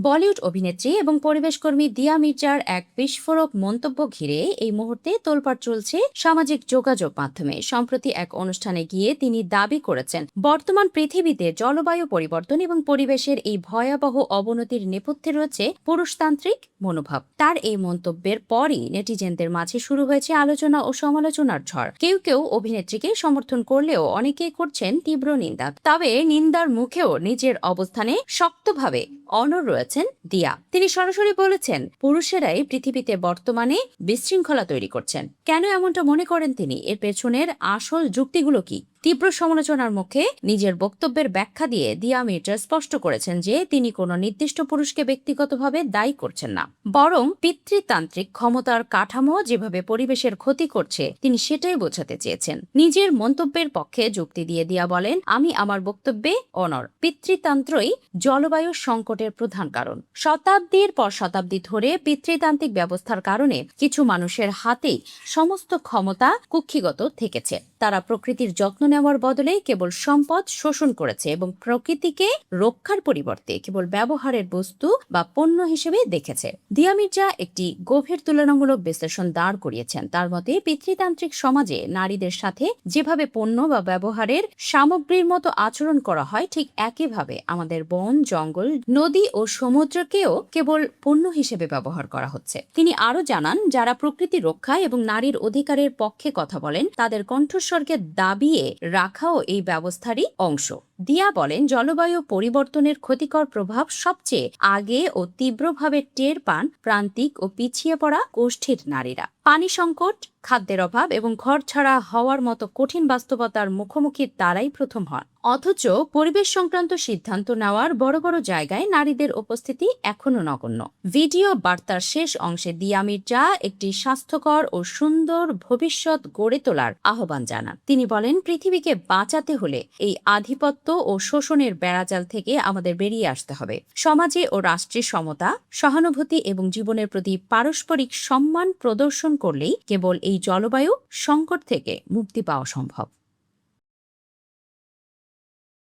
বলিউড অভিনেত্রী এবং পরিবেশকর্মী দিয়া মির্জার এক বিস্ফোরক মন্তব্য ঘিরে এই মুহূর্তে তোলপাড় চলছে সামাজিক যোগাযোগ মাধ্যমে। সম্প্রতি এক অনুষ্ঠানে গিয়ে তিনি দাবি করেছেন, বর্তমান পৃথিবীতে জলবায়ু পরিবর্তন এবং পরিবেশের এই ভয়াবহ অবনতির নেপথ্যে রয়েছে পুরুষতান্ত্রিক মনোভাব। তার এই মন্তব্যের পরই নেটিজেনদের মাঝে শুরু হয়েছে আলোচনা ও সমালোচনার ঝড়। কেউ কেউ অভিনেত্রীকে সমর্থন করলেও অনেকেই করছেন তীব্র নিন্দা। তবে নিন্দার মুখেও নিজের অবস্থানে শক্তভাবে অনড় রয়েছেন দিয়া। তিনি সরাসরি বলেছেন, পুরুষেরাই পৃথিবীতে বর্তমানে বিশৃঙ্খলা তৈরি করছেন। কেন এমনটা মনে করেন তিনি? এর পেছনের আসল যুক্তিগুলো কি? তীব্র সমালোচনার মুখে নিজের বক্তব্যের ব্যাখ্যা দিয়ে দিয়া মির্জা স্পষ্ট করেছেন যে তিনি কোনো নির্দিষ্ট পুরুষকে ব্যক্তিগতভাবে দায়ী করছেন না, বরং পিতৃতান্ত্রিক ক্ষমতার কাঠামো যেভাবে পরিবেশের ক্ষতি করছে তিনি সেটাই বোঝাতে চেয়েছেন। নিজের মন্তব্যের পক্ষে যুক্তি দিয়ে দিয়া বলেন, আমি আমার বক্তব্যে অনড়। পিতৃতন্ত্রই জলবায়ু সংকটের প্রধান কারণ। শতাব্দীর পর শতাব্দী ধরে পিতৃতান্ত্রিক ব্যবস্থার কারণে কিছু মানুষের হাতেই সমস্ত ক্ষমতা কুক্ষিগত থেকেছে। তারা প্রকৃতির যত্ন নেওয়ার বদলে কেবল সম্পদ শোষণ করেছে এবং প্রকৃতিকে রক্ষার পরিবর্তে কেবল ব্যবহারের বস্তু বা পণ্য হিসেবে দেখেছে। দিয়া মির্জা একটি গভীর তুলনামূলক বিশ্লেষণ দাঁড় করিয়েছেন। তার মতে, পিতৃতান্ত্রিক সমাজে নারীদের সাথে যেভাবে পণ্য বা ব্যবহারের সামগ্রীর মতো আচরণ করা হয়, ঠিক একইভাবে আমাদের বন, জঙ্গল, নদী ও সমুদ্রকেও কেবল পণ্য হিসেবে ব্যবহার করা হচ্ছে। তিনি আরো জানান, যারা প্রকৃতি রক্ষা এবং নারীর অধিকারের পক্ষে কথা বলেন তাদের কণ্ঠস্বরকে দাবিয়ে রাখাও এই ব্যবস্থারই অংশ। দিয়া বলেন, জলবায়ু পরিবর্তনের ক্ষতিকর প্রভাব সবচেয়ে আগে ও তীব্রভাবে টের পান প্রান্তিক ও পিছিয়ে পড়া গোষ্ঠীর নারীরা। পানি সংকট, খাদ্যের অভাব এবং ঘর ছাড়া হওয়ার মতো কঠিন বাস্তবতার মুখোমুখি তারাই প্রথম হন। অথচ পরিবেশ সংক্রান্ত সিদ্ধান্ত নেওয়ার বড় বড় জায়গায় নারীদের উপস্থিতি এখনো নগণ্য। ভিডিও বার্তার শেষ অংশে দিয়া মির্জা একটি স্বাস্থ্যকর ও সুন্দর ভবিষ্যৎ গড়ে তোলার আহ্বান জানান। তিনি বলেন, পৃথিবীকে বাঁচাতে হলে এই আধিপত্য ও শোষণের বেড়াজাল থেকে আমাদের বেরিয়ে আসতে হবে। সমাজে ও রাষ্ট্রের সমতা, সহানুভূতি এবং জীবনের প্রতি পারস্পরিক সম্মান প্রদর্শন করলেই কেবল এই জলবায়ু সংকট থেকে মুক্তি পাওয়া সম্ভব।